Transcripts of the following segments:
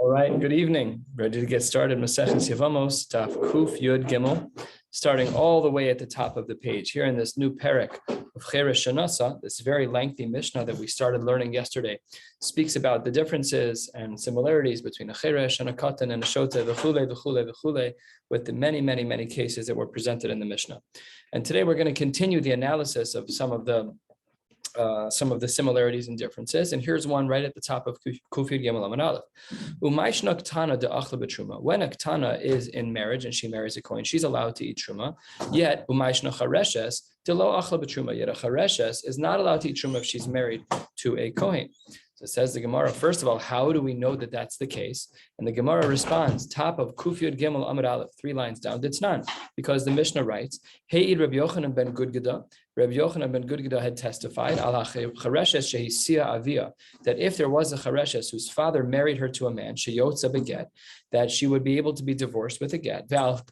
All right, good evening. Ready to get started. Maseches Yevamos, Daf Kuf Yud Gimel, starting all the way at the top of the page. Here in this new perek of Cheresh Shanasa, this very lengthy Mishnah that we started learning yesterday, speaks about the differences and similarities between a Cheresh and a Katan and a Shota, v'chule, with the many cases that were presented in the Mishnah. And today we're going to continue the analysis of some of the similarities and differences. And here's one right at the top of Kufir Gimel Amud Aleph. Umayshna ktana de achla betruma. When a ktana is in marriage and she marries a kohen, she's allowed to eat truma. Yet umayshna chareshes de lo achla betruma. Yet a chareshes is not allowed to eat truma if she's married to a kohen. So it says the Gemara, first of all, how do we know that that's the case? And the Gemara responds, top of Kufir Gimel Amud Aleph, 3 lines down, Ditznan, because the Mishnah writes, Hey Rabbi Yochanan ben Gudgada, Rabbi Yochanan ben Gudgada had testified that if there was a chareshes whose father married her to a man, sheyotza beget, that she would be able to be divorced with a get. Ve'al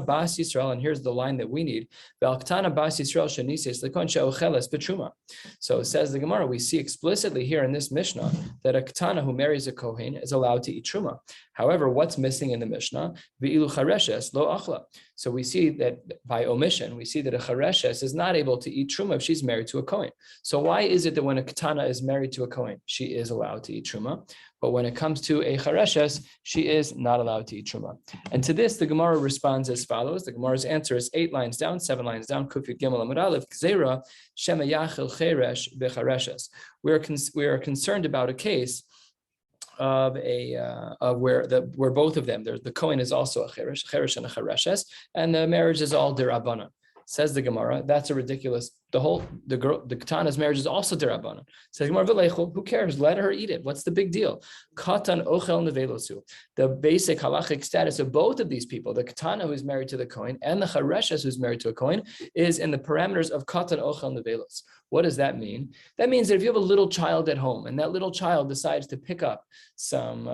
bas Yisrael, and here's the line that we need. Ve'al bas Yisrael shenises lekon she'ocheles betruma. So it says the Gemara, we see explicitly here in this Mishnah that a ktana who marries a kohen is allowed to eat truma. However, what's missing in the Mishnah? Ve'ilu chareshes lo achla. So we see that by omission, we see that a chareshes is not able to eat truma if she's married to a kohen. So why is it that when a katana is married to a kohen, she is allowed to eat truma, but when it comes to a chareshes, she is not allowed to eat truma? And to this, the Gemara responds as follows. The Gemara's answer is 8 lines down, 7 lines down. Kufit Gimel Amud Aleph Gzeira Shema Yachil Cheresh Bechareshes. We are concerned about a case of where both of them, the Kohen is also a cheresh and a chareshes, and the marriage is all derabbanan. Says the Gemara, that's a ridiculous. The Katana's marriage is also derabbanan. Says Gemara, who cares? Let her eat it. What's the big deal? Katan ochel nevelosu. The basic halachic status of both of these people, the Katana who's married to the Kohen and the chareshes who's married to a Kohen, is in the parameters of katan ochel nevelos. What does that mean? That means that if you have a little child at home and that little child decides to pick up some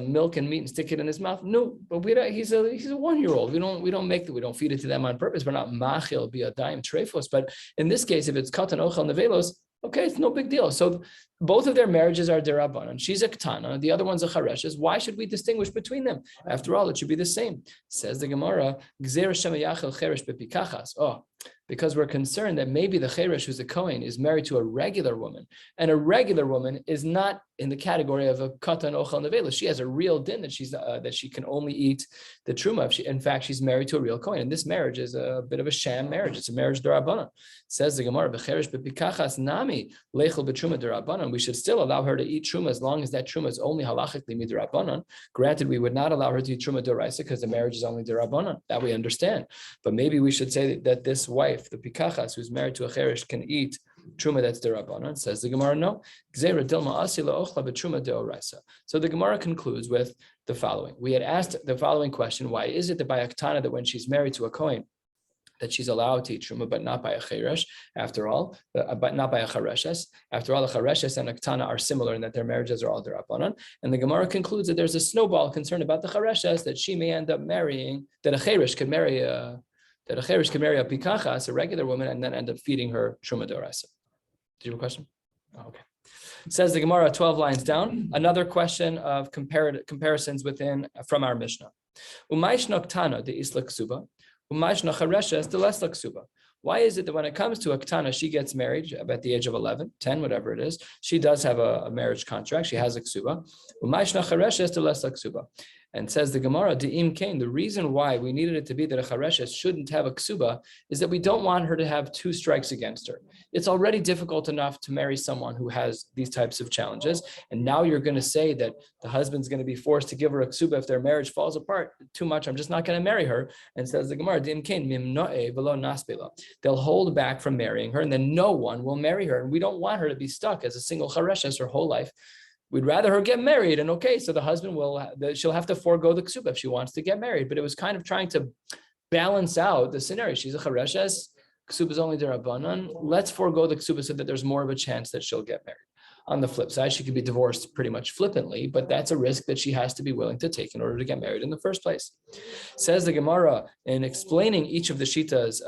milk and meat and stick it in his mouth, no, but he's a 1-year-old. We don't feed it to them on purpose. We're not machil biyadayim treifos. But in this case, if it's katan ochel nevelos, okay, it's no big deal. So both of their marriages are derabbanan. She's a katana, the other one's a chareshes. Why should we distinguish between them? After all, it should be the same. Says the Gemara, Gzeir Shema Yachel Cheresh bepikachas. Oh, because we're concerned that maybe the cheresh who's a kohen is married to a regular woman, and a regular woman is not in the category of a katan ochel nevelos. She has a real din that she can only eat the truma if in fact she's married to a real kohen. And this marriage is a bit of a sham marriage. It's a marriage derabbanan. Says the Gemara, b'cheresh bepikachas nami lechel betruma derabbanan. We should still allow her to eat truma as long as that truma is only halachically midrabbanan. Granted, we would not allow her to eat truma deraisa because the marriage is only derabbanan. That we understand. But maybe we should say that this wife, the pikachas, who's married to a cheresh, can eat truma that's derabbanan. Says the Gemara, no. Gzeira dilma asi la'ochla betruma deoraisa. So the Gemara concludes with the following. We had asked the following question: why is it that by a ktana, that when she's married to a kohen, that she's allowed to eat truma, but not by a cheresh, after all, but not by a chareshes? After all, a chareshes and a ktana are similar in that their marriages are all derabbanan. And the Gemara concludes that there's a snowball concern about the chareshes, that she may end up marrying, that a cheresh could marry a pikachas, a regular woman, and then end up feeding her truma d'oraisa. Did you have a question? Oh, okay. Says the Gemara 12 lines down, another question of comparisons from our Mishnah. Umayshna ktana de isla ksuba, umayshna chareshes de lesla ksuba. Why is it that when it comes to a ktana, she gets married at the age of 11, 10, whatever it is, she does have a marriage contract, she has a ksuba, umayshna chareshes de lesla ksuba. And says the Gemara, De'im Kain, the reason why we needed it to be that a chareshes shouldn't have a ksuba is that we don't want her to have 2 strikes against her. It's already difficult enough to marry someone who has these types of challenges. And now you're going to say that the husband's going to be forced to give her a ksuba if their marriage falls apart too much. I'm just not going to marry her. And says the Gemara, De'im Kain, Mimno'e velo naspela. They'll hold back from marrying her, and then no one will marry her. And we don't want her to be stuck as a single chareshes her whole life. We'd rather her get married, and okay, so the husband she'll have to forego the ksuba if she wants to get married. But it was kind of trying to balance out the scenario. She's a chareshes, ksuba is only derabbanan. Let's forego the ksuba so that there's more of a chance that she'll get married. On the flip side, she could be divorced pretty much flippantly, but that's a risk that she has to be willing to take in order to get married in the first place. Says the Gemara in explaining each of the shitas,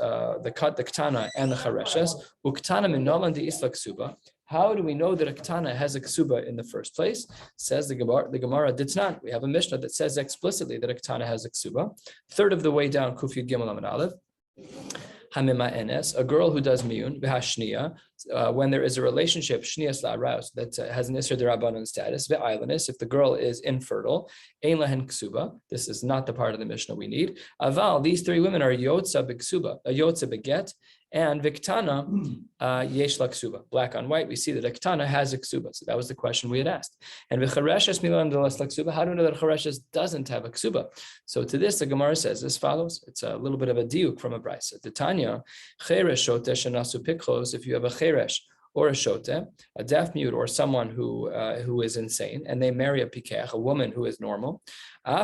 the ktana and the chareshes, uktana minolan de isla ksuba. How do we know that a Ketana has a Ksuba in the first place? Says the Gemara did not. We have a Mishnah that says explicitly that a Ketana has a Ksuba. Third of the way down, Kuf Yud Gimel Amud Aleph. Hamima Enes, a girl who does miyun, v'hashniya, when there is a relationship, shniyas la'araus, that has an isser derabanan status, ve'ailanis, if the girl is infertile, ein lahen ksuba, this is not the part of the Mishnah we need. Aval, these three women are yotza b'ksuba, a yotza beget, and Viktana yesh la ksuba. Black on white, we see that a Ktana has a ksuba. So that was the question we had asked. And v'chareshes milan delas la ksuba. How do we know that chareshes doesn't have a ksuba? So to this, the Gemara says as follows. It's a little bit of a diuk from a brisa. The Tanya, cheresh shote shenasu pikchos. If you have a cheresh or a shote, a deaf mute, or someone who is insane, and they marry a pikech, a woman who is normal, even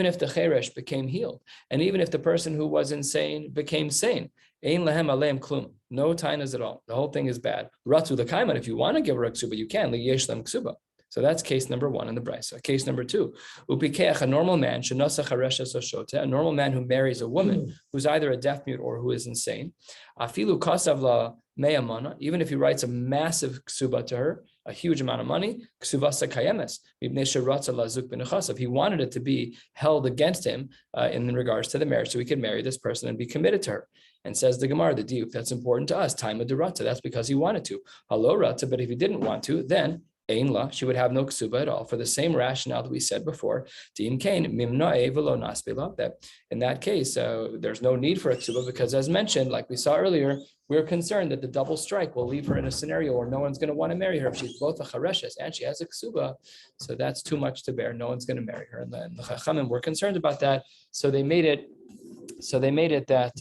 if the cheresh became healed, and even if the person who was insane became sane, no tainas at all. The whole thing is bad. Ratu l'kaiman, if you want to give her a ksuba, you can. Liyesh lem ksuba. So that's case number one in the brisa. Case number two, upikeach, a normal man, shenasa chareshes oshote, a normal man who marries a woman who's either a deaf mute or who is insane. Afilu kasav la me'amana, even if he writes a massive ksuba to her, a huge amount of money, ksuvasa kayemes, if he wanted it to be held against him in regards to the marriage, so he could marry this person and be committed to her. And says the Gemara, the diuk, that's important to us, time of the rata, that's because he wanted to. Halo rata, but if he didn't want to, then she would have no ksuba at all, for the same rationale that we said before. That in that case, there's no need for a ksuba, because as mentioned, like we saw earlier, we're concerned that the double strike will leave her in a scenario where no one's going to want to marry her if she's both a chareshes and she has a ksuba. So that's too much to bear. No one's going to marry her. And the Chachamim were concerned about that. So they made it that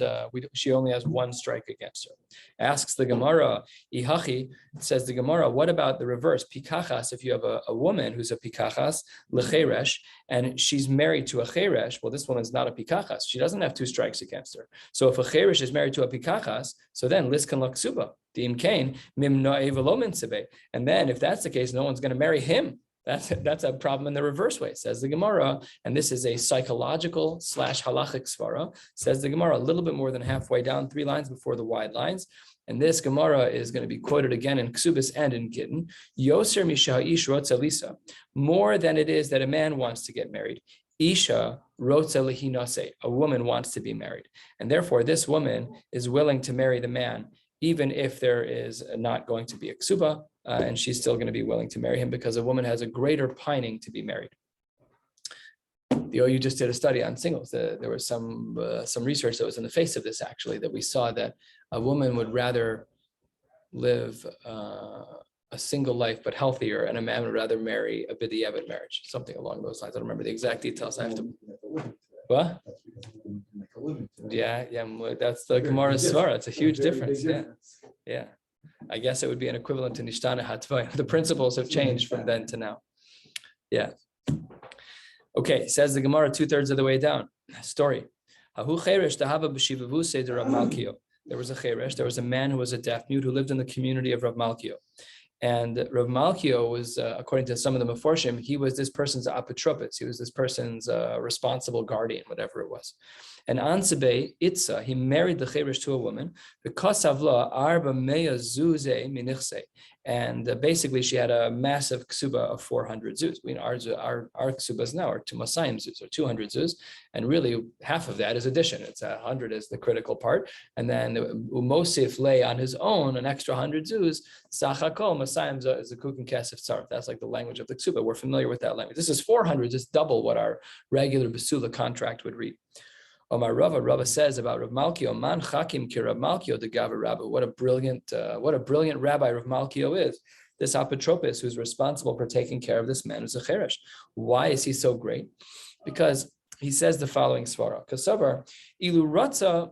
she only has one strike against her. Asks the Gemara, Ihachi, says the Gemara, what about the reverse? Pikachas, if you have a woman who's a pikachas, lecheresh, and she's married to a cheresh, well, this woman's not a pikachas. She doesn't have two strikes against her. So if a cheresh is married to a pikachas, so then liskan laksuba, dim kain, mim na'evelomin sebe. And then if that's the case, no one's going to marry him. That's a problem in the reverse way, says the Gemara, and this is a psychological / halachic svara, says the Gemara, a little bit more than halfway down, 3 lines before the wide lines. And this Gemara is going to be quoted again in Ksubis and in Gittin. Yoser misha'ish rotza lisa, more than it is that a man wants to get married. Isha rotza lehinase, a woman wants to be married. And therefore, this woman is willing to marry the man, even if there is not going to be a ksuba, and she's still going to be willing to marry him because a woman has a greater pining to be married. The OU just did a study on singles. There was some research that was in the face of this, actually, that we saw that a woman would rather live a single life but healthier, and a man would rather marry a b'diavad marriage, something along those lines. I don't remember the exact details. I have to. What? Yeah, that's the Gemara's svara. It's a huge difference. Yeah. I guess it would be an equivalent to nishtana hatvay. The principles have changed from then to now. Yeah. Okay, says the Gemara 2/3 of the way down. Story. There was a cheresh, there was a man who was a deaf mute who lived in the community of Rav Malkio. And Rav Malkio was, according to some of the Meforshim, he was this person's apotropos. He was this person's responsible guardian, whatever it was. And Ansebe Itza, he married the cheresh to a woman. And basically, she had a massive ksuba of 400 zuz. Our ksubas now are to Masayim zuz, or 200 zuz, and really half of that is addition. It's 100 is the critical part, and then Umosif lay on his own an extra 100 zuz. Sachakol Masayim is a kukin kesef tzarf. That's like the language of the ksuba. We're familiar with that language. This is 400, just double what our regular basula contract would read. Omar Rava says about Rav Malkio, Man Chakim ki Rav Malkio de Gava Rabba. What a brilliant rabbi Rav Malkio is. This apotropos who's responsible for taking care of this man who's a cheresh. Why is he so great? Because he says the following svara. Kasavar ilu ratza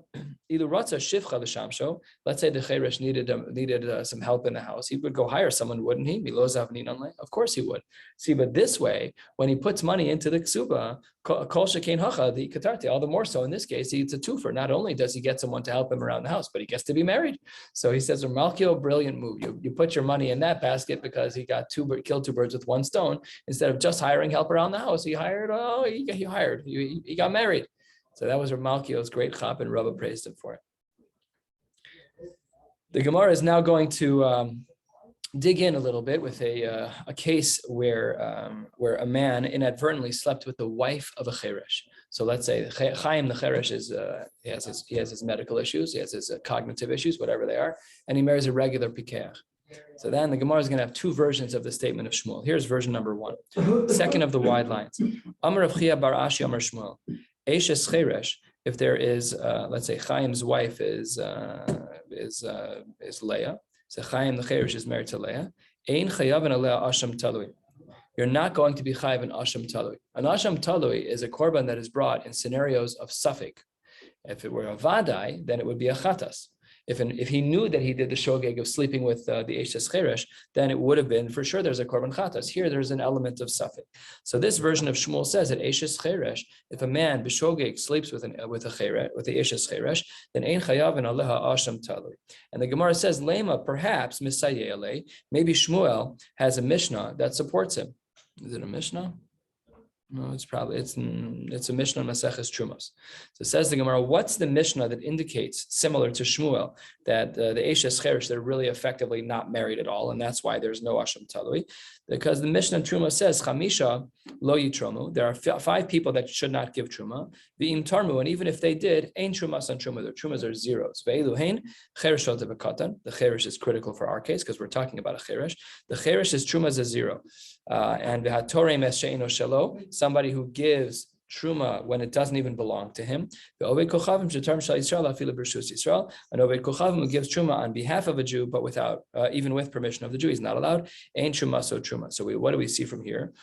shivcha l'shamsho. Let's say the cheresh needed some help in the house. He would go hire someone, wouldn't he? Of course he would. See, but this way, when he puts money into the ksuba, kol shekain hacha the katarti. All the more so in this case, it's a twofer. Not only does he get someone to help him around the house, but he gets to be married. So he says, Malkio, brilliant move. You put your money in that basket because he got killed 2 birds with 1 stone. Instead of just hiring help around the house, he got married. So that was Rav Malkio's great chap, and Rabba praised him for it. The Gemara is now going to dig in a little bit with a case where a man inadvertently slept with the wife of a cheresh. So let's say Chaim the cheresh is he has his medical issues, he has his cognitive issues, whatever they are, and he marries a regular pikeach. So then the Gemara is going to have two versions of the statement of Shmuel. Here's version number one, second of the wide lines. Amar Rav Chia bar Ashi Amar Shmuel, Eishes cheresh. If there is, let's say Chaim's wife is Leah. So Chaim the cheresh is married to Leah. Ein chayavin aleh asham talui. You're not going to be chayav in asham talui. An asham talui is a korban that is brought in scenarios of suffix. If it were a vadai, then it would be a chatas. If he knew that he did the shogeg of sleeping with the Eishes Cheresh, then it would have been for sure there's a korban chatas. Here there's an element of suffix. So this version of Shmuel says that Eishes Cheresh, if a man b'shogeg sleeps with the Eishes Cheresh, then ein chayavin aleha asham talui. And the Gemara says lema perhaps misayele. Maybe Shmuel has a Mishnah that supports him. Is it a Mishnah? No, it's a Mishnah on Maseches Trumos. So says the Gemara, what's the Mishnah that indicates, similar to Shmuel, that the Eishes Cheresh, they're really effectively not married at all, and that's why there's no Asham Talui? Because the Mishnah in Trumos says, Chamisha lo yitromu, there are 5 people that should not give Truma, v'im tarmu, and even if they did, ein Trumas on Truma, their Trumas are zeros. Ve'elu hein, Cheresh shel tevakatan, the Cheresh is critical for our case, because we're talking about a Cheresh. The Cheresh is Truma is a 0. And v'hatorem es she'eno shelo, somebody who gives truma when it doesn't even belong to him. An Oved Kochavim who gives truma on behalf of a Jew, but without, even with permission of the Jew, he's not allowed. Ain't truma so truma. So what do we see from here?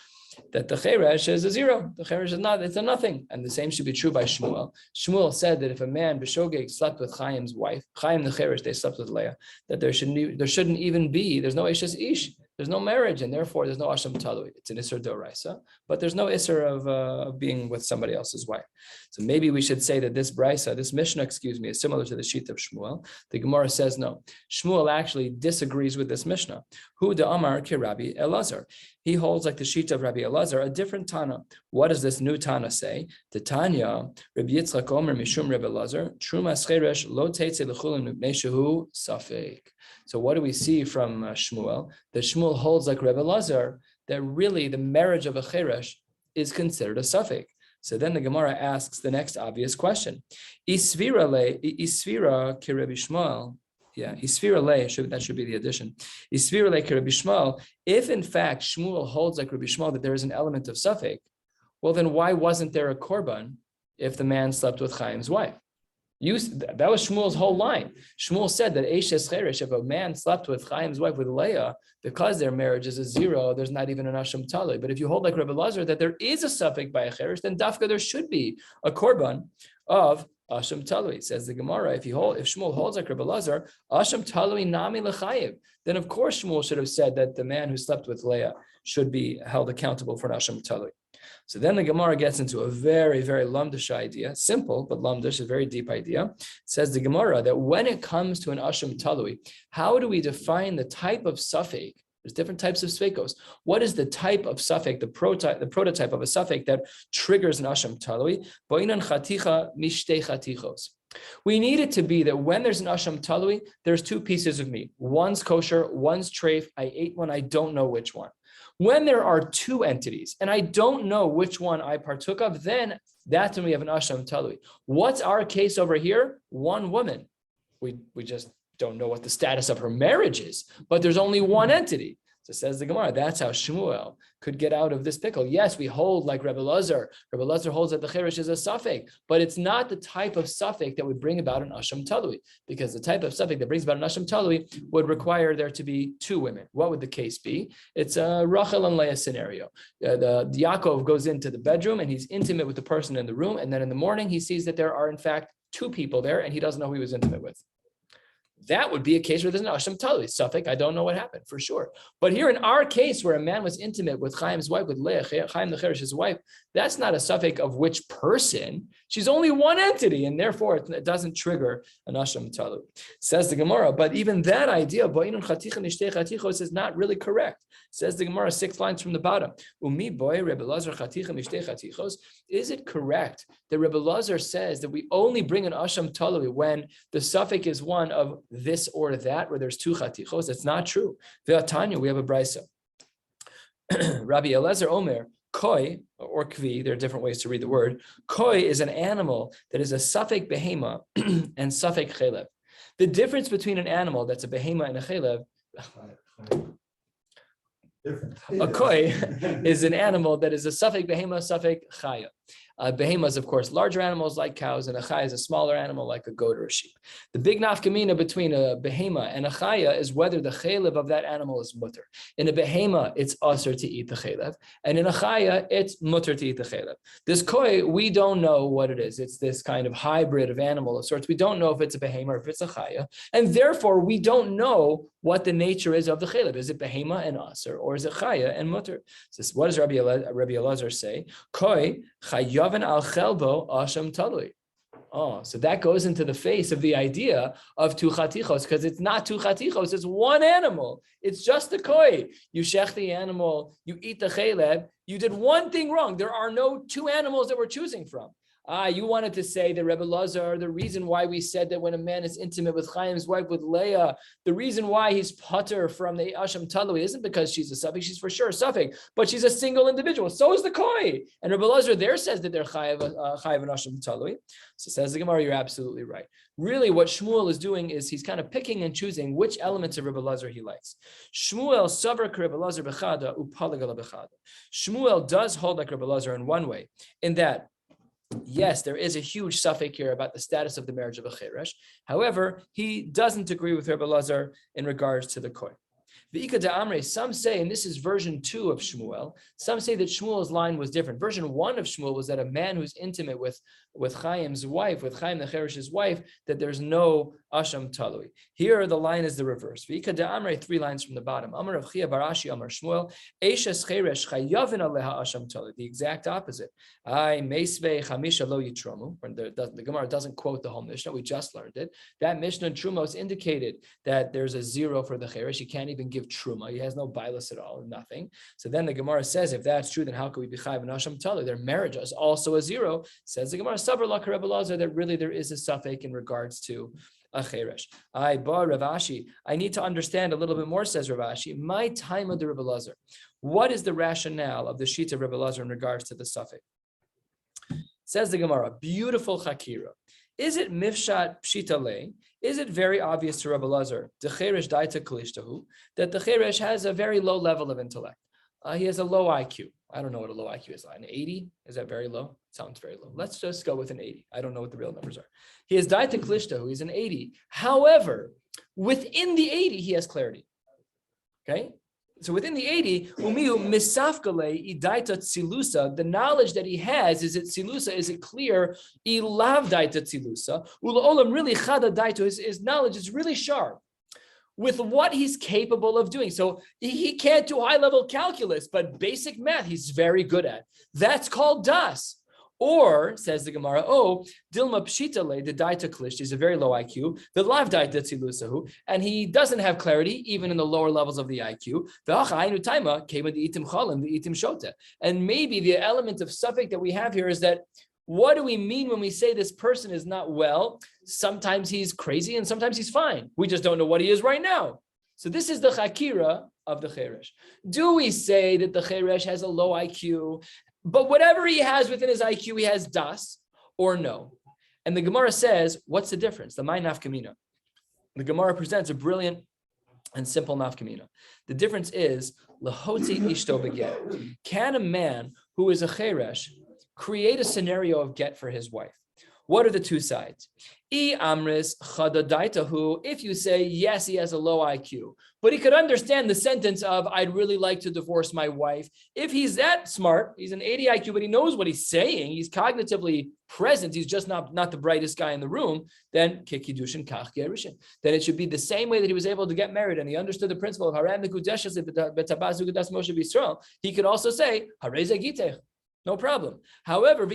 That the cheresh is a 0. The cheresh is not, it's a nothing. And the same should be true by Shmuel. Shmuel said that if a man, b'shogeg, slept with Chaim's wife, Chaim the cheresh, they slept with Leah, that there shouldn't even be, there's no Eishes Ish. There's no marriage, and therefore there's no Asham Talui. It's an Isser Doraisa, but there's no Isser of being with somebody else's wife. So maybe we should say that this Brisa, this Mishnah, is similar to the sheet of Shmuel. The Gemara says no. Shmuel actually disagrees with this Mishnah. Hu de Amar ki Rabbi Elazar. He holds like the sheet of Rabbi Elazar, a different Tana. What does this new Tana say? The Tanya, Rabbi Yitzchak Omer Mishum Rabbi Elazar, Trumas Cheresh lo teitze lechulim mipnei shehu safek. So what do we see from Shmuel? That Shmuel holds like Rebbe Lazar that really the marriage of a cheresh is considered a suffix. So then the Gemara asks the next obvious question: Isvira ki Rebbe Shmuel. Yeah, Isvira le, that should be the addition. Isvira le ki Rebbe Shmuel. If in fact Shmuel holds like Rebbe Shmuel that there is an element of suffix, well then why wasn't there a korban if the man slept with Chaim's wife? That was Shmuel's whole line. Shmuel said that Eishes Cheresh, if a man slept with Chaim's wife, with Leah, because their marriage is a 0, there's not even an Asham Talui. But if you hold like Rebbe Lazar that there is a suffix by a Cheresh, then Dafka there should be a korban of Asham Talui. Says the Gemara, if Shmuel holds like Rebbe Lazar, Asham Talui nami lechayev, then of course Shmuel should have said that the man who slept with Leah should be held accountable for an Asham Talui. So then the Gemara gets into a very, very lumdish idea, simple, but lumdish, a very deep idea. It says the Gemara that when it comes to an Asham Talui, how do we define the type of suffix? There's different types of sveikos. What is the type of suffix, the prototype of a suffix that triggers an Asham Talui? Boinan chaticha mishtei chatichos. We need it to be that when there's an Asham Talui, there's 2 pieces of meat. One's kosher, one's treif. I ate one, I don't know which one. When there are 2 entities and I don't know which one I partook of, then that's when we have an Asham Talui. What's our case over here? One woman. We just don't know what the status of her marriage is, but there's only one entity. So says the Gemara, that's how Shmuel could get out of this pickle. Yes, we hold like Rebbe Lazar. Rebbe Lazar holds that the cheresh is a suffix, but it's not the type of suffix that would bring about an Asham Talui, because the type of suffix that brings about an Asham Talui would require there to be 2 women. What would the case be? It's a Rachel and Leah scenario. The Yaakov goes into the bedroom and he's intimate with the person in the room, and then in the morning he sees that there are in fact 2 people there and he doesn't know who he was intimate with. That would be a case where there's an Asham Talui, suffix, I don't know what happened, for sure. But here in our case, where a man was intimate with Chaim's wife, with Leah, Chaim the Cheresh's wife, that's not a suffix of which person. She's only one entity, and therefore it doesn't trigger an Asham Talui. Says the Gemara, but even that idea, is not really correct. Says the Gemara 6 lines from the bottom. Is it correct that Rebbe Lazar says that we only bring an Asham Talui when the suffix is one of this or that, where there's two chatichos. It's not true. Ve'atanya, we have a brisa. Rabbi Eliezer Omer, koi, or kvi, there are different ways to read the word. Koi is an animal that is a suffix behema and suffix chelev. The difference between an animal that's a behema and a chelev, a koi is an animal that is a suffix behema, suffix chaya. Behema is, of course, larger animals like cows, and a chaya is a smaller animal like a goat or a sheep. The big nafkamina between a behema and a chaya is whether the chelev of that animal is mutter. In a behema, it's usher to eat the chelev, and in a chaya, it's mutter to eat the chelev. This koi, we don't know what it is. It's this kind of hybrid of animal of sorts. We don't know if it's a behema or if it's a chaya, and therefore we don't know what the nature is of the chelev. Is it behema and usher, or is it chaya and mutter? So what does Rabbi Elazar say? Koi chaya al chelbo asham talui. Oh, so that goes into the face of the idea of two chatichos, because it's not two chatichos, it's one animal. It's just the koi. You shech the animal, you eat the chelev, you did one thing wrong. There are no two animals that we're choosing from. You wanted to say that Rebbe Lazar, the reason why we said that when a man is intimate with Chaim's wife, with Leah, the reason why he's putter from the Asham Talui isn't because she's a suffix, she's for sure a suffix, but she's a single individual. So is the Koi. And Rebbe Lazar there says that they're Chayiv and Asham Talui. So says the Gemara, you're absolutely right. Really what Shmuel is doing is he's kind of picking and choosing which elements of Rebbe Lazar he likes. Shmuel savar Rebbe Lazar bechada upalagala bechada. Shmuel does hold like Rebbe Lazar in one way, in that yes, there is a huge suffix here about the status of the marriage of a cheresh. However, he doesn't agree with Rebbe Lazar in regards to the koi. V'ika da'amre, some say, and this is version 2 of Shmuel, some say that Shmuel's line was different. Version 1 of Shmuel was that a man who's intimate with Chaim's wife, with Chaim the Cheresh's wife, that there's no Asham Talui. Here the line is the reverse. V'ika da'amre, 3 lines from the bottom. Amar Rav Chia bar Ashi Amar Shmuel, Eishes Cheresh chayavin aleha Asham Talui. The exact opposite. I meisvei chamisha lo yitromu. The Gemara doesn't quote the whole Mishnah. We just learned it. That Mishnah in Trumos indicated that there's a 0 for the Cheresh. You can't even give truma. He has no bilas at all, nothing. So then the Gemara says, if that's true, then how could we be chayv and asham tali? Their marriage is also a 0. Says the Gemara, sabar la Rebbe Lazar, that really there is a suffix in regards to a cheresh. I bar Rav Ashi. I need to understand a little bit more, says Rav Ashi. My time of the Rebbe Lazar. What is the rationale of the sheet of Rebbe Lazar in regards to the suffix? Says the Gemara, beautiful chakira. Is it mifshat pshita le? Is it very obvious to Rabbi Lazar, the cheresh daita kalishtahu, that the cheresh has a very low level of intellect? He has a low IQ. I don't know what a low IQ is. An 80? Is that very low? Sounds very low. Let's just go with an 80. I don't know what the real numbers are. He has daita kalishtahu. He's an 80. However, within the 80, he has clarity. Okay? So within the 80, the knowledge that he has, is it tzilusa, is it clear? His knowledge is really sharp with what he's capable of doing. So he can't do high-level calculus, but basic math he's very good at. That's called das. Or, says the Gemara, Dilma Pshitale, the Daita Klish, is a very low IQ, the Lav Daita Tzilusahu, and he doesn't have clarity even in the lower levels of the IQ. And maybe the element of suffix that we have here is that, what do we mean when we say this person is not well? Sometimes he's crazy and sometimes he's fine. We just don't know what he is right now. So this is the chakira of the cheresh. Do we say that the cheresh has a low IQ, but whatever he has within his IQ, he has das, or no? And the Gemara says, what's the difference? The my nafkamina. The Gemara presents a brilliant and simple nafkamina. The difference is, lahotzi ishto beget. Can a man who is a cheresh create a scenario of get for his wife? What are the two sides? If you say, yes, he has a low IQ, but he could understand the sentence of, I'd really like to divorce my wife. If he's that smart, he's an 80 IQ, but he knows what he's saying, he's cognitively present, he's just not the brightest guy in the room, then kekidushin kach gerushin. Then it should be the same way that he was able to get married and he understood the principle of haram nekudeshes betabazu gedas Moshe b'Yisrael. He could also say, harei zegitech. No problem. However,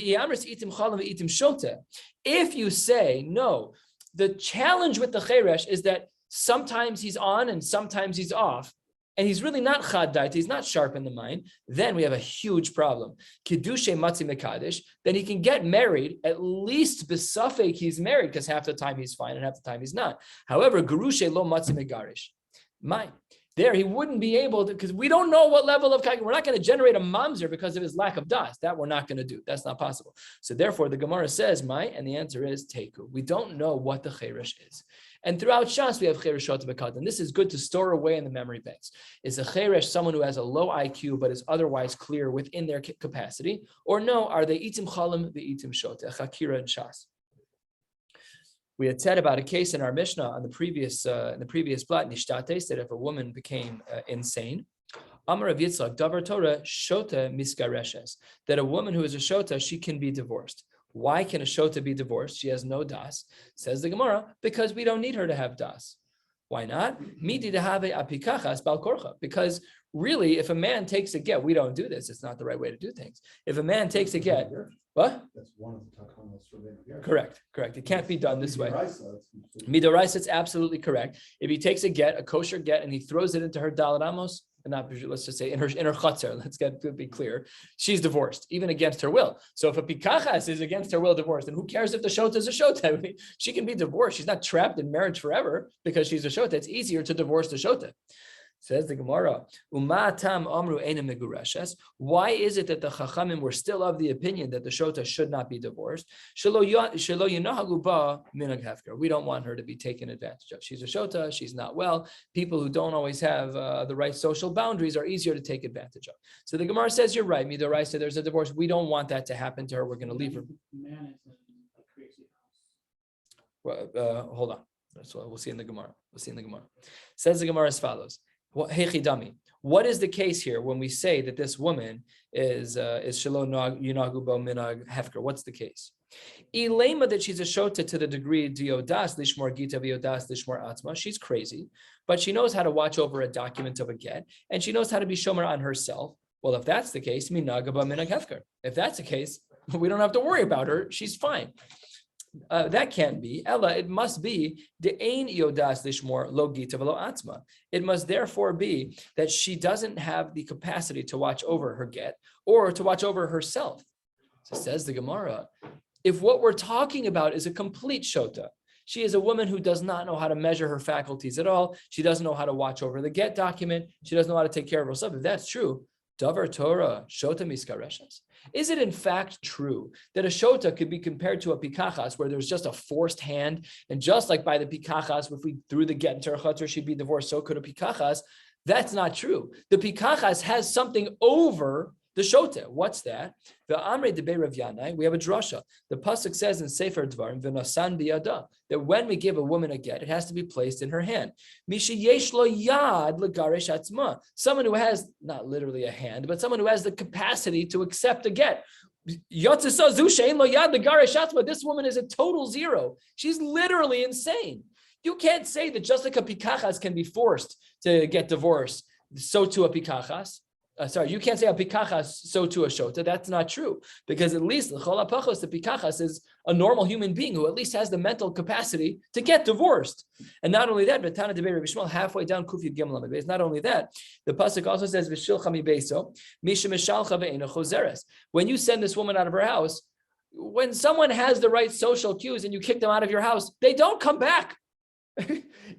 if you say, no, the challenge with the cheresh is that sometimes he's on and sometimes he's off, and he's really not chad daita, he's not sharp in the mind, then we have a huge problem. Kiddushay matzi mekadesh, then he can get married, at least besafek he's married, because half the time he's fine and half the time he's not. However, gerushay lo matzi megarish. There he wouldn't be able to, because we don't know what level of we're not going to generate a mamzer because of his lack of das. That we're not going to do. That's not possible. So therefore, the Gemara says, and the answer is teku. We don't know what the cheresh is. And throughout Shas, we have cheresh bekad, and this is good to store away in the memory banks. Is a cheresh someone who has a low IQ but is otherwise clear within their capacity, or no? Are they itim chalim, the itim shot, chakira and Shas? We had said about a case in our Mishnah on the previous blot nishtates that if a woman became insane, Amar Rav Yitzchak Davar Torah shota miskareshes, that a woman who is a shota, she can be divorced. Why can a shota be divorced? She has no das. Says the Gemara, because we don't need her to have das. Why not? Midi dehave apikachas bal korcha. Because really, if a man takes a get, we don't do this. It's not the right way to do things. If a man takes a get, what? That's one of the takanos for men. Correct. It can't be done this way. Midoraisa, it's absolutely correct. If he takes a get, a kosher get, and he throws it into her daled amos, and not, let's just say in her chutzner, let's be clear, she's divorced, even against her will. So if a pikachas is against her will divorced, then who cares if the shota is a shota? She can be divorced. She's not trapped in marriage forever because she's a shota. It's easier to divorce the shota. Says the Gemara, why is it that the Chachamim were still of the opinion that the shota should not be divorced? We don't want her to be taken advantage of. She's a shota, she's not well. People who don't always have the right social boundaries are easier to take advantage of. So the Gemara says, you're right, Midoraisa, there's a divorce. We don't want that to happen to her. We're going to leave her. Hold on. That's what we'll see in the Gemara. Says the Gemara as follows. What is the case here when we say that this woman is shelo yunagu bo minag hefker? What's the case? Ilema, that she's a shota to the degree diodas lishmor gita viodas lishmor atzma. She's crazy, but she knows how to watch over a document of a get, and she knows how to be shomer on herself. Well, if that's the case, minaga bo minag hefker. If that's the case, we don't have to worry about her. She's fine. That can't be. Ella, it must be the ein yodas lishmor lo gita velo atzma. It must therefore be that she doesn't have the capacity to watch over her get or to watch over herself. So says the Gemara, if what we're talking about is a complete shota, she is a woman who does not know how to measure her faculties at all. She doesn't know how to watch over the get document. She doesn't know how to take care of herself. If that's true, Davar Torah shota miskareshes. Is it in fact true that a shota could be compared to a pikachas, where there's just a forced hand, and just like by the pikachas, if we threw the get into her chutzner, she'd be divorced, so could a pikachas? That's not true. The pikachas has something over the shota. What's that? The Amre de Rav Yanai, we have a drasha. The pasuk says in Sefer Dvarim, v'nasan biyada, that when we give a woman a get, it has to be placed in her hand. Mishi yesh lo yad legaresh atzma. Someone who has, not literally a hand, but someone who has the capacity to accept a get. This woman is a total zero. She's literally insane. You can't say that just like a pikachas can be forced to get divorced, so too a pikachas. You can't say a pikachas, so to a shota. That's not true, because at least the pikachas is a normal human being who at least has the mental capacity to get divorced. And not only that, but halfway down Kufyud Gimel Amid. Not only that, the pasuk also says when you send this woman out of her house, when someone has the right social cues and you kick them out of your house, they don't come back.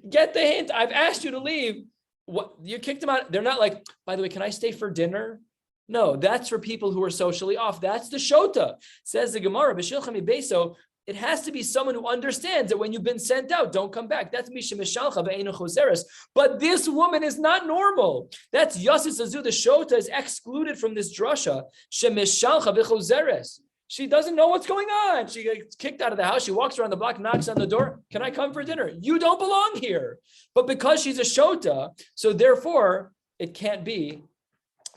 Get the hint. I've asked you to leave. What, you kicked them out? They're not like, by the way, can I stay for dinner? No, that's for people who are socially off. That's the shota. Says the Gemara, so it has to be someone who understands that when you've been sent out, don't come back. That's mishemishalcha ve'einu choseres. But this woman is not normal. That's Yasis Azu. The shota is excluded from this drasha. Shemishalcha ve'choseres. She doesn't know what's going on. She gets kicked out of the house. She walks around the block, knocks on the door. Can I come for dinner? You don't belong here. But because she's a shota, so therefore it can't be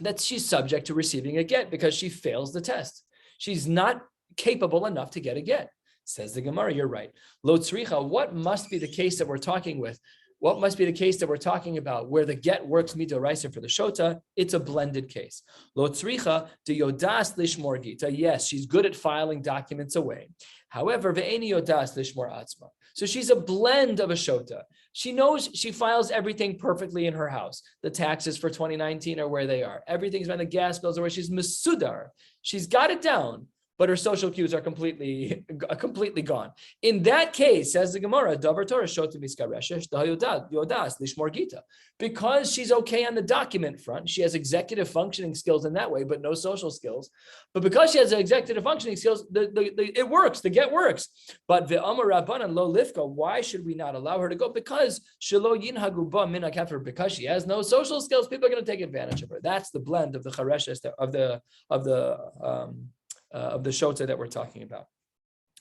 that she's subject to receiving a get because she fails the test. She's not capable enough to get a get. Says the Gemara, you're right. Lo tzricha, what must be the case that we're talking with? What must be the case that we're talking about where the get works midoraisa for the shota? It's a blended case. Lo tzricha de yodas lishmor gita. Yes, she's good at filing documents away. However, ve'eni yodas lishmor atzma. So she's a blend of a shota. She knows she files everything perfectly in her house. The taxes for 2019 are where they are. Everything's on the gas bills are where she's mesudar. She's got it down, but her social cues are completely gone. In that case, says the Gemara, Davar Torah shota miskareshesh yodas lishmor gita. Because she's okay on the document front, she has executive functioning skills in that way, but no social skills. But because she has executive functioning skills, it works. The get works. But ve'amar rabbanan lo lifka. Why should we not allow her to go? Because shelo yinhagu ba min hakafer. Because she has no social skills, people are going to take advantage of her. That's the blend of the chareshes of the shota that we're talking about.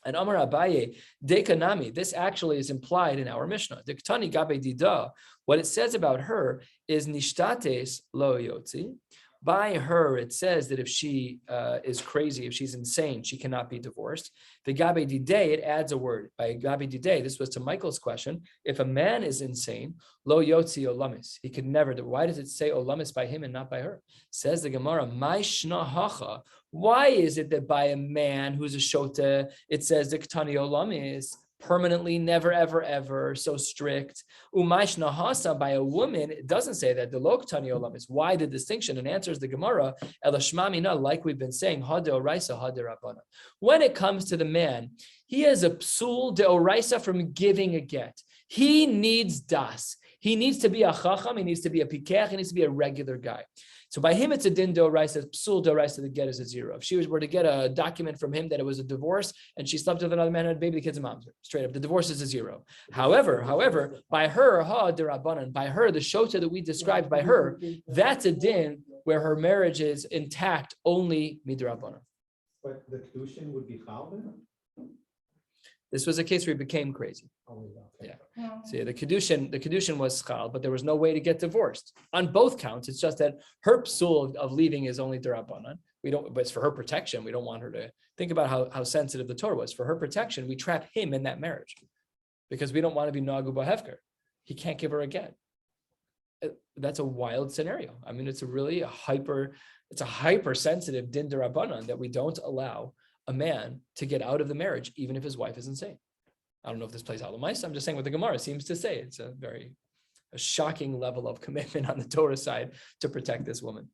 And Amar Abaye, Dekanami, this actually is implied in our Mishnah. Dektani gabe dida, what it says about her is nishtates lo yotzi. By her, it says that if she is crazy, if she's insane, she cannot be divorced. The gabe dide, it adds a word. By gabe dide, this was to Michael's question. If a man is insane, lo yotzi olamis, he could never do. Why does it say olamis by him and not by her? Says the Gemara, my shna hacha. Why is it that by a man who's a shota, it says the ktani olamis, permanently, never, ever, ever, so strict? Umaish nahasa, by a woman, it doesn't say that. The lo ktani olamis. Why the distinction? And answers the Gemara, elashmamina, like we've been saying, ha deoraisa, ha derabana. When it comes to the man, he has a psul deoraisa from giving a get. He needs das. He needs to be a chacham. He needs to be a pikech. He needs to be a regular guy. So by him, it's a din doraisa, psul doraisa, the get is a zero. If she were to get a document from him that it was a divorce and she slept with another man and had a baby, the kid's a mom's. Straight up, the divorce is a zero. However, by her, ha derabanan, by her, the shota that we described by her, that's a din where her marriage is intact only midrabanan. But the kedushin would be chal then? This was a case where he became crazy. Yeah. See, the kedushin was schal, but there was no way to get divorced on both counts. It's just that her psul of leaving is only derabanan. But it's for her protection. We don't want her to think about how sensitive the Torah was. For her protection, we trap him in that marriage because we don't want to be nagu b'hefker. He can't give her a get. That's a wild scenario. I mean, it's a hypersensitive din derabanan that we don't allow a man to get out of the marriage, even if his wife is insane. I don't know if this plays out the mice. I'm just saying what the Gemara seems to say. It's a shocking level of commitment on the Torah side to protect this woman.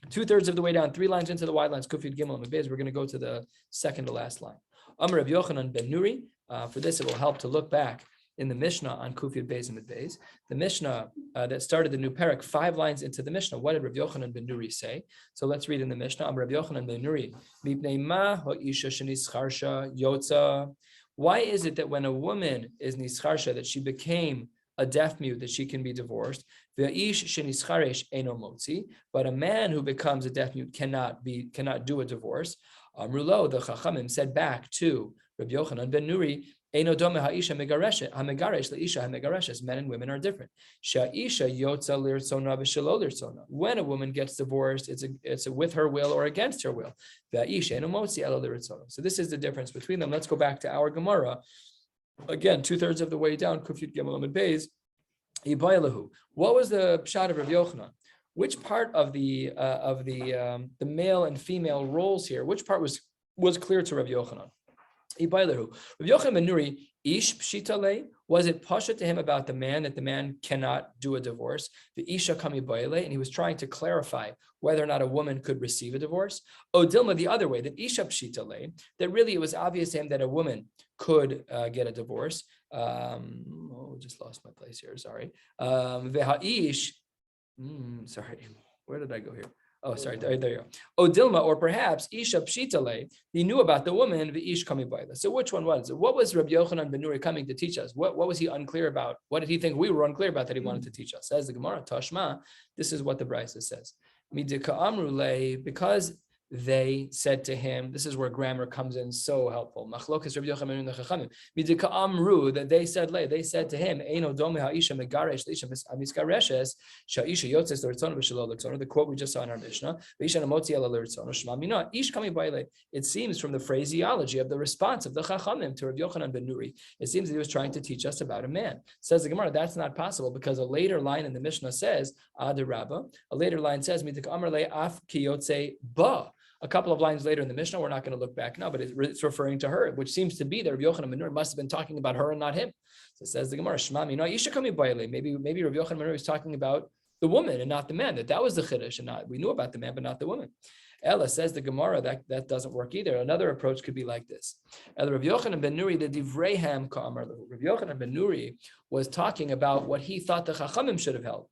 2/3 of the way down, 3 lines into the wide lines, Kufid Gimel and Bez, we're going to go to the second to last line. Amar Rav Yochanan ben Nuri. For this, it will help to look back in the Mishnah on Kufid Bez and Bez. The Mishnah that started the new parak, 5 lines into the Mishnah. What did Rav Yochanan ben Nuri say? So let's read in the Mishnah. Amar Rav Yochanan ben Nuri. Mipnei ma ha'isha shenischarsha yotza. Why is it that when a woman is nischarsha, that she became a deaf mute, that she can be divorced? Ve'ish shenischaresh eno motzi. But a man who becomes a deaf mute cannot do a divorce. Amrulo, the Chachamim said back to Rabbi Yochanan ben Nuri, Eino dome ha'isha hamegaresh le'isha hamegareshes. Men and women are different. Sha'isha yotza lirtzona v'shelo lirtzona. When a woman gets divorced, it's with her will or against her will. Ve'isha eno motzi elo lirtzona. So this is the difference between them. Let's go back to our Gemara. Again, 2/3 of the way down, Kufyut Gimel and Beis. What was the pshat of Rabbi Yochanan? Which part of the male and female roles here? Which part was clear to Rabbi Yochanan? Rabbi Yochanan ben Nuri, ish pshitale, was it pasha to him about the man, that the man cannot do a divorce? The isha kami baile, and he was trying to clarify whether or not a woman could receive a divorce. O Dilma, the other way, that isha pshitale, that really it was obvious to him that a woman could get a divorce. Just lost my place here. Sorry. V'ha'ish. Sorry. Where did I go here? Oh, sorry. There you go. O Dilma, or perhaps Isha Pshitale, he knew about the woman, V'ish Kami Baila. So which one was it? What was Rabbi Yochanan ben Nuri coming to teach us? What was he unclear about? What did he think we were unclear about that he wanted to teach us? Says the Gemara, Tashma, this is what the Brisa says. Midika Amrule, because they said to him, this is where grammar comes in so helpful. Machlokas Rabbi Yochanan ben Nuri Midika Amru, that they said to him, Eino Dome Ha'isha Megaresh Leisha Amiskareshes Sha'isha Yotzes L'Ritzon V'Shelo L'Ritzon. The quote we just saw in our Mishnah. V'Isha Namotzi Ela L'Ritzon Shema Mina Ish Kami Baile. It seems from the phraseology of the response of the Chachamim to Rabbi Yochanan ben Nuri, it seems that he was trying to teach us about a man. Says the Gemara, that's not possible because a later line in the Mishnah says, Adir Rabba. A later line says, Midika Amrle Af Ki Yotze Ba. A couple of lines later in the Mishnah, we're not going to look back now, but it's referring to her, which seems to be that Rabbi Yochanan ben Nuri must have been talking about her and not him. So it says the Gemara, Shema Mina Isha Kami Baile. Maybe Rabbi Yochanan ben Nuri was talking about the woman and not the man. That was the chiddush, and we knew about the man, but not the woman. Ella says the Gemara that doesn't work either. Another approach could be like this. Rabbi Yochanan ben Nuri, the Divreham Ka'amar Lahu. Rabbi Yochanan ben Nuri was talking about what he thought the Chachamim should have held.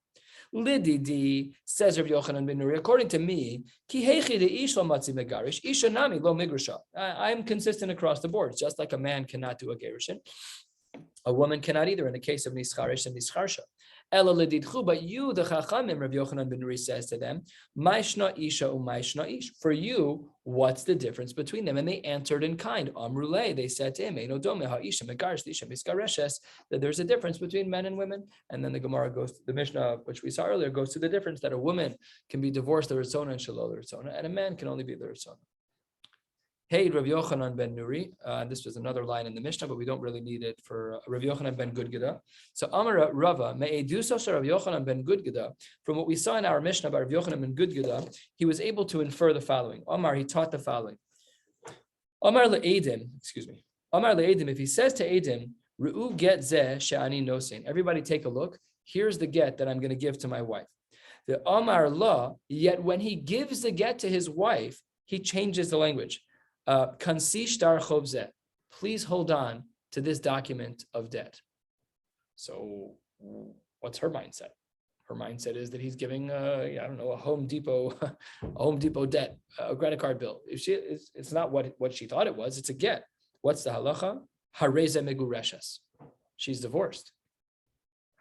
Lididi, says Rabbi Yochanan ben Nuri, according to me, ki heichi de ish lo matzi megarish, isha nami lo migrusha. I'm consistent across the board. Just like a man cannot do a gerushin, a woman cannot either in the case of nischarish and nischarsha. Ela lididchu, but you, the Chachamim, Rabbi Yochanan ben Nuri says to them, Maishna isha u'maishna ish. For you, what's the difference between them? And they answered in kind. Amrule, they said to him, Eino dome ha'isha megarish isha miskareshes, that there's a difference between men and women. And then the Gemara goes, the Mishnah, which we saw earlier, goes to the difference that a woman can be divorced the Ritzona and Shalol the Ritzona, and a man can only be the Ritzona. Hey, Rabbi Yochanan ben Nuri. This was another line in the Mishnah, but we don't really need it for Rabbi Yochanan ben Gudgada. So Amar Rava, me'edusa Rabbi Yochanan ben Gudgada. From what we saw in our Mishnah about Rabbi Yochanan ben Gudgada, he was able to infer the following. Amar, he taught the following. Amar le'edim, Amar le'edim, if he says to Edim, Ru'u get zeh she'ani nosein. Everybody take a look. Here's the get that I'm going to give to my wife. The Amar la, yet when he gives the get to his wife, he changes the language. Please hold on to this document of debt. So what's her mindset? Her mindset is that he's giving a Home Depot debt, a credit card bill. It's not what she thought it was, it's a get. What's the halacha? Hareze megureshes. She's divorced.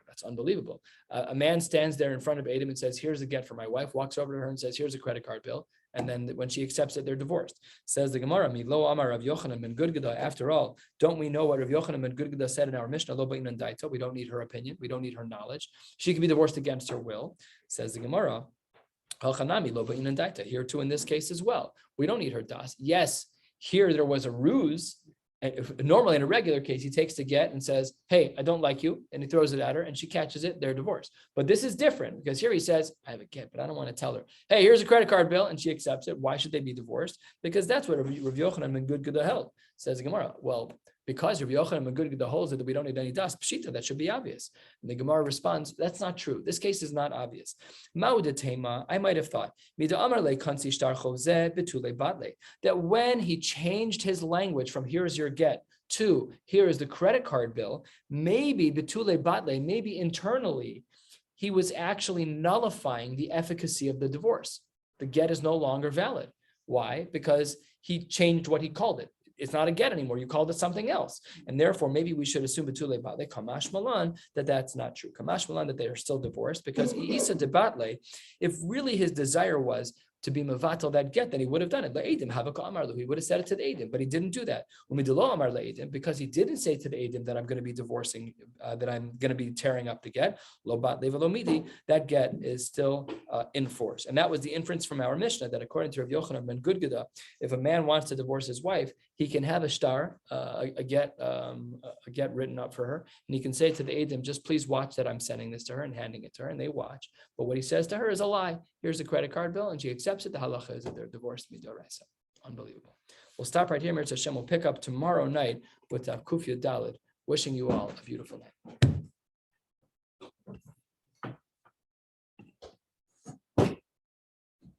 That's unbelievable. A man stands there in front of Adam and says, here's a get for my wife, walks over to her and says, here's a credit card bill. And then when she accepts it, they're divorced. Says the Gemara, Milo Amar Rav Yochanan ben Gudgada. After all, don't we know what Rav Yochanan ben Gudgada said in our Mishnah? Lo ba'inan daita. We don't need her opinion. We don't need her knowledge. She can be divorced against her will. Says the Gemara, Halchanami lo ba'inan daita. Here too in this case as well. We don't need her das. Yes, here there was a ruse. And normally in a regular case, he takes the get and says, hey, I don't like you. And he throws it at her and she catches it. They're divorced. But this is different because here he says, I have a get, but I don't want to tell her, hey, here's a credit card bill. And she accepts it. Why should they be divorced? Because that's what Rav Yochanan ben Gudgada held. Says the Gemara. Well, because Rav Yochanan ben Gudgada holds it that we don't need any das pshita, that should be obvious. And the Gemara responds, that's not true. This case is not obvious. Ma'udatema, I might have thought, that when he changed his language from here's your get to here is the credit card bill, maybe betule batle, maybe internally, he was actually nullifying the efficacy of the divorce. The get is no longer valid. Why? Because he changed what he called it. It's not a get anymore. You called it something else. And therefore, maybe we should assume betule batle, kamash malan, that that's not true. Kamash malan, that they are still divorced, because isa de batle, if really his desire was to be mevatel that get, then he would have done it. He would have said it to the Eidim, but he didn't do that. Because he didn't say to the Eidim that I'm going to be divorcing, that I'm going to be tearing up the get, that get is still in force. And that was the inference from our Mishnah, that according to Rav Yochanan ben Gudgada, if a man wants to divorce his wife, he can have a shtar, a get written up for her, and he can say to the Eidim, just please watch that I'm sending this to her and handing it to her, and they watch. But what he says to her is a lie. Here's a credit card bill, and she accepts it. The halacha is that they're divorced midoraisa. Unbelievable. We'll stop right here, Mirz Hashem. We'll pick up tomorrow night with Kufya Dalid. Wishing you all a beautiful night.